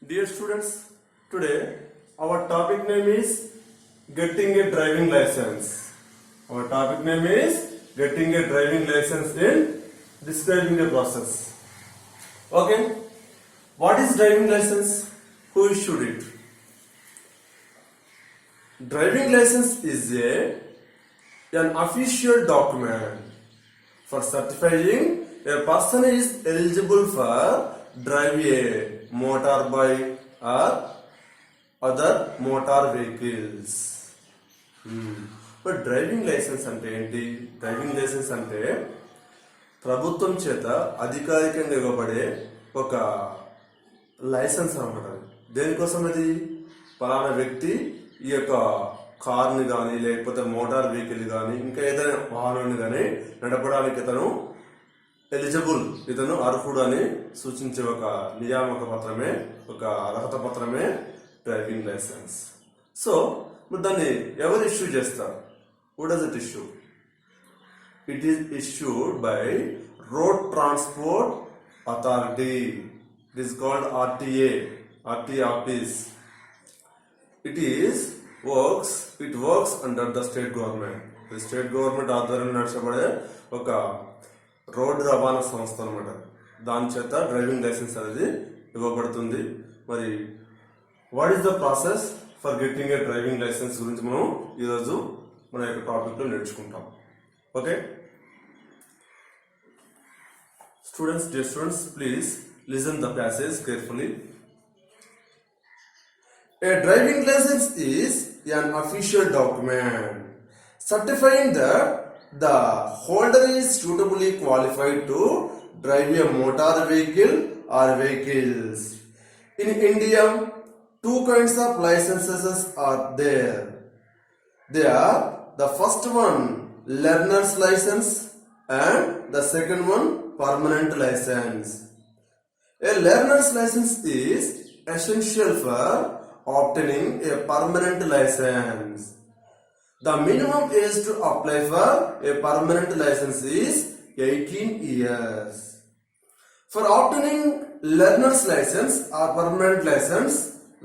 Dear students, today our topic name is getting a driving license. Our topic name is getting a driving license in describing the process. Okay, what is driving license? Who issued it? Driving license is an official document for certifying a person is eligible for drive a motorbike or other motor vehicles. But driving licence అంటే ఏంటి? Driving licence అంటే ప్రభుత్వం చేత అధికారికంగా ఇవ్వబడే ఒక licence అన్నమాట. దేనికోసం అది? పలానా వ్యక్తి ఈ యొక్క కార్ని కానీ లేకపోతే మోటార్ వెహికల్ కానీ ఇంకా ఏదైనా వాహనాన్ని కానీ నడపడానికి ఇతను ఎలిజిబుల్, ఇతను అర్హుడు అని సూచించే ఒక నియామక పత్రమే, ఒక అర్హత పత్రమే డ్రైవింగ్ లైసెన్స్. సో దాన్ని ఎవరు ఇష్యూ చేస్తారు? Who does it issue? It is issued by road transport authority. It is called RTA office. It works under the state government. The state government ఆధ్వర్యంలో నడిచబడే ఒక రోడ్డు రవాణా సంస్థ అనమాట. దాని చేత డ్రైవింగ్ లైసెన్స్ అనేది ఇవ్వబడుతుంది. మరి what is the process for getting a driving licence గురించి మనం ఈరోజు మన యొక్క టాపిక్లో నేర్చుకుంటాం. Okay students, dear students, please listen the passage carefully. A driving license is an official document certifying that the holder is suitably qualified to drive a motor vehicle or vehicles. In India, two kinds of licenses are there. They are the first one learner's license and the second one permanent license. A learner's license is essential for obtaining a permanent license. The minimum age to apply for a permanent license is 18 years. For obtaining learner's license or permanent license,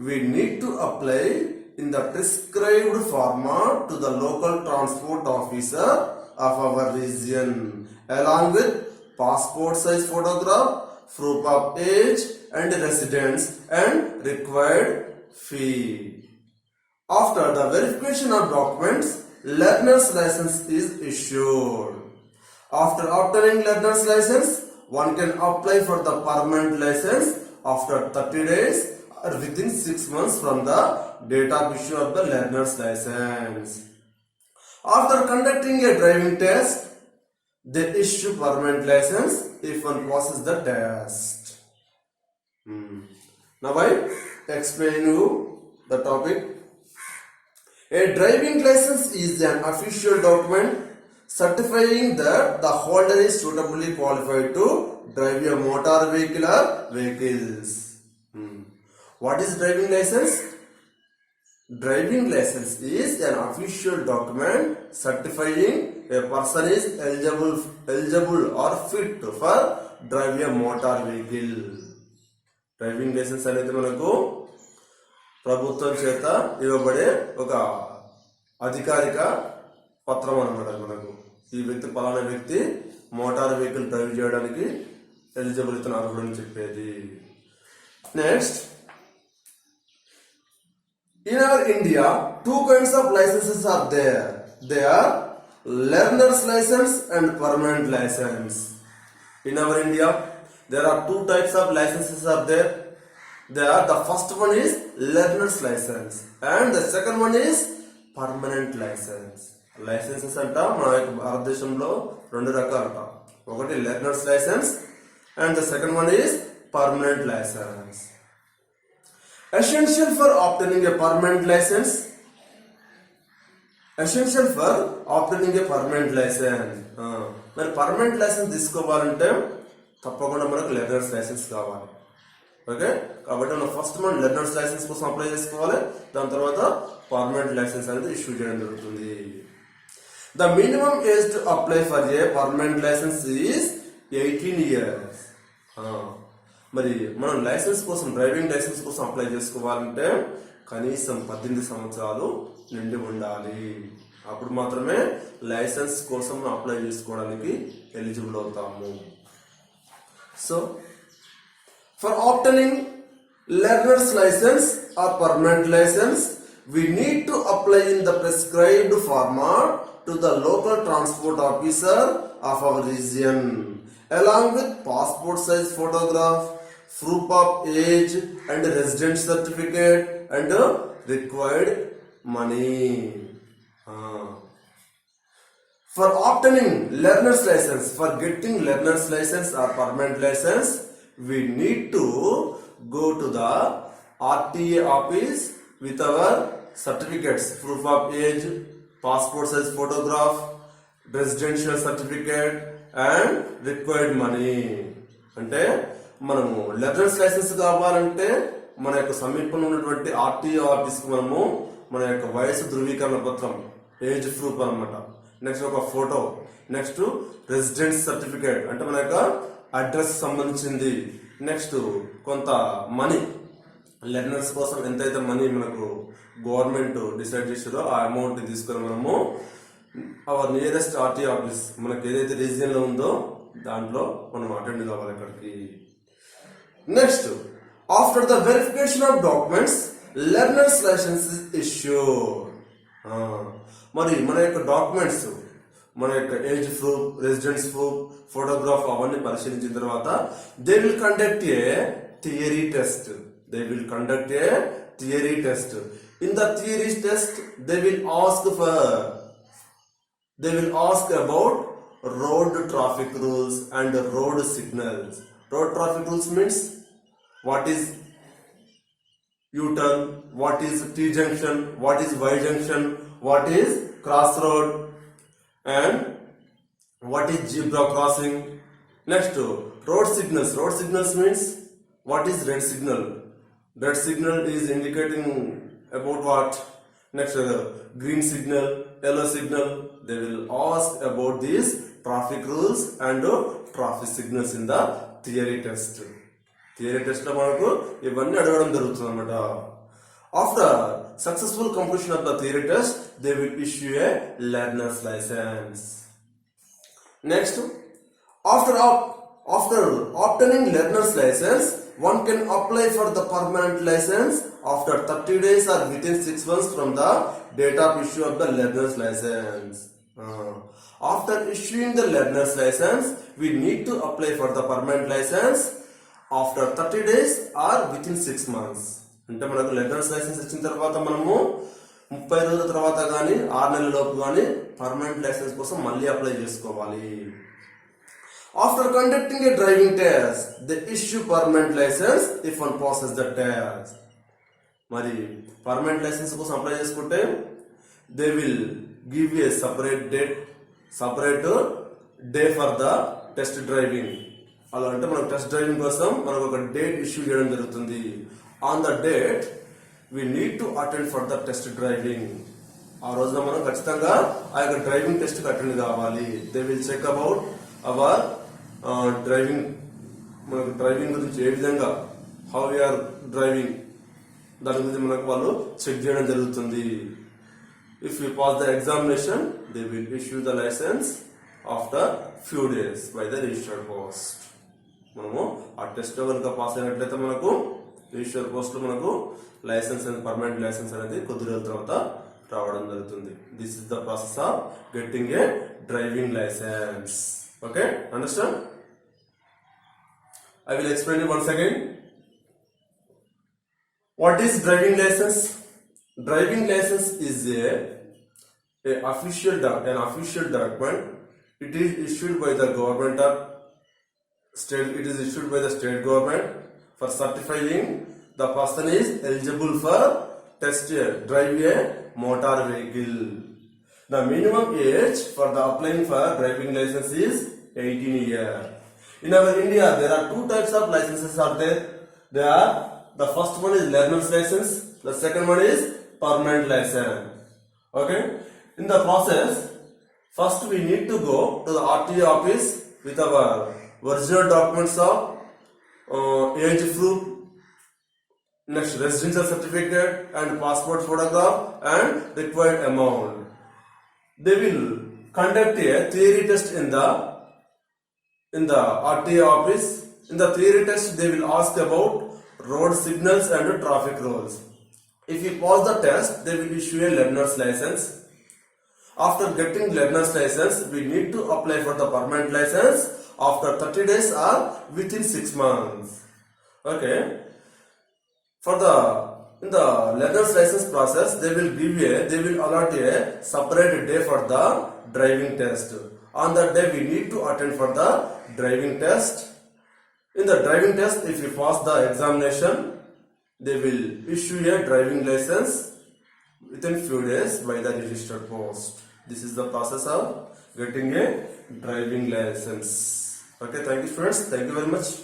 we need to apply in the prescribed format to the local transport officer of our region, along with passport size photograph, proof of age and residence, and required fee. After the verification of documents, learner's license is issued. After obtaining learner's license, one can apply for the permanent license after 30 days or within 6 months from the date of issue of the learner's license. After conducting a driving test, they issue permanent license if one passes the test. Now I explain you the topic. A driving license is an official document certifying that the holder is suitably qualified to drive a motor vehicle or vehicles. What is driving license? Driving license is an official document certifying a person is eligible or fit for drive a motor vehicle. Driving licence అనేది మనకు ప్రభుత్వం చేత ఇవ్వబడే ఒక అధికారిక పత్రం అనమాట. మనకు ఈ వ్యక్తి పలానా వ్యక్తి మోటార్ వెహికల్ డ్రైవ్ చేయడానికి ఎలిజిబుల్, ఇతను అర్హుడు అని చెప్పేది. Next, in our India two kinds of licences are there. They are learner's licence and permanent licence. In our India there are two types of licenses are there. The first one is learner's license and the second one is permanent license. Licenses anta మన యొక్క భారతదేశంలో రెండు రకాలట. ఒకటి learner's license and the second one is permanent license. Essential for obtaining a permanent license. మరి permanent licence తీసుకోవాలంటే తప్పకుండా మనకు learners licence కావాలి. ఓకే, కాబట్టి మనం ఫస్ట్ మనం లెర్నర్స్ లైసెన్స్ కోసం అప్లై చేసుకోవాలి. దాని తర్వాత పర్మనెంట్ లైసెన్స్ అనేది ఇష్యూ చేయడం జరుగుతుంది. The minimum age to apply for a permanent licence is 18 years. మరి మనం లైసెన్స్ కోసం డ్రైవింగ్ లైసెన్స్ కోసం అప్లై చేసుకోవాలంటే కనీసం 18 సంవత్సరాలు నిండి ఉండాలి. అప్పుడు మాత్రమే లైసెన్స్ కోసం అప్లై చేసుకోవడానికి ఎలిజిబుల్ అవుతాము. So for obtaining learner's license or permanent license, we need to apply in the prescribed format to the local transport officer of our region, along with passport size photograph, proof of age and resident certificate and required money. For obtaining learner's license, for getting learner's license or permanent license, we need to go to the RTA office with our certificates, proof of age, passport size photograph, residential certificate and required money. అంటే మనము learners licence కావాలంటే మన యొక్క సమీపంలో ఉన్నటువంటి RTO ఆఫీస్కి మనము మన యొక్క వయసు ధృవీకరణ పత్రం, ఏజ్ ప్రూఫ్ అనమాట, నెక్స్ట్ ఒక ఫోటో, నెక్స్ట్ రెసిడెన్స్ సర్టిఫికేట్ అంటే మన యొక్క అడ్రస్ సంబంధించింది, నెక్స్ట్ కొంత మనీ, లెర్నర్స్ కోసం ఎంతైతే మనీ మనకు గవర్నమెంట్ డిసైడ్ చేసారో ఆ అమౌంట్ తీసుకొని మనము అవర్ నియరెస్ట్ ఆర్టీఓ ఆఫీస్ మనకి ఏదైతే రీజియన్ లో ఉందో దాంట్లో మనం అటెండ్ కావాలి అక్కడికి. Next after the verification of documents learner's licence is issued. మరి మన యొక్క డాక్యుమెంట్స్, మన యొక్క age proof, residence proof, photograph అవన్నీ పరిశీలించిన తర్వాత they will conduct a theory test. They will conduct a theory test. In the theory test, they will ask about road traffic rules and road signals. Road traffic rules means what is U-turn, what is T-junction, what is Y-junction, what is crossroad, and what is zebra crossing. Next, road signals. Road signals means what is red signal. Red signal is indicating about what? Next, green signal, yellow signal. They will ask about these traffic rules and traffic signals in the theory test. Theory test lo manaku ivanni adagam jarugutundi annamata. After successful completion of the theory test, they will issue a learner's license. Next, after obtaining learner's license, one can apply for the permanent license after 30 days or within 6 months from the date of issue of the learner's license. After issuing the learner's license, we need to apply for the permanent license after 30 days or within 6 months. అంటే మనకు learners licence ఇచ్చిన తర్వాత మనము 30 రోజుల తర్వాత కానీ 6 నెలల లోపు కానీ పర్మనెంట్ లైసెన్స్ కోసం మళ్ళీ అప్లై చేసుకోవాలి. After conducting a driving test, they issue permanent license if one passes the test. మరి పర్మనెంట్ లైసెన్స్ కోసం అప్లై చేసుకుంటే they will give a separate day for the test driving. అలా అంటే మనకు టెస్ట్ డ్రైవింగ్ కోసం మనకు ఒక డేట్ ఇష్యూ చేయడం జరుగుతుంది. On the date we need to attend for the test driving. ఆ రోజున మనం ఖచ్చితంగా ఆ యొక్క డ్రైవింగ్ టెస్ట్ అటెండ్ కావాలి. they will check about our driving, మనకు డ్రైవింగ్ గురించి ఏ విధంగా హౌ వీఆర్ డ్రైవింగ్ దాని గురించి మనకు వాళ్ళు చెక్ చేయడం జరుగుతుంది. If you pass the examination they will issue the licence after few days by the registered post. మనము ఆ టెస్ట్ కనుక పాస్ అయినట్లయితే మనకు రిజిస్టర్డ్ పోస్ట్ లో మనకు లైసెన్స్ అనేది పర్మనెంట్ లైసెన్స్ అనేది కొద్ది రోజుల తర్వాత రావడం జరుగుతుంది. This is the process of getting a driving licence. Okay, understand? I will explain you once again. What is driving license? Driving license is an official document. It is issued by the government of state. It is issued by the state government for certifying the person is eligible for drive a motor vehicle. The minimum age for the applying for driving license is 18 years. In our India, there are two types of licenses are there. The first one is learner's license. The second one is permanent license. Okay. In the process, first we need to go to the RTA office with our original documents of age proof, next residential certificate and passport photograph and required amount. They will conduct a theory test in the RTA office. In the theory test, they will ask about road signals and traffic rules. If you pass the test, they will issue a learner's license. After getting learner's license, we need to apply for the permanent license after 30 days or within 6 months. Okay. In the learner's license process, they will allot a separate day for the driving test. On that day, we need to attend for the driving test. In the driving test, if you pass the examination, they will issue a driving license within few days by the registered post. This is the process of getting a driving license. Okay, thank you friends. Thank you very much.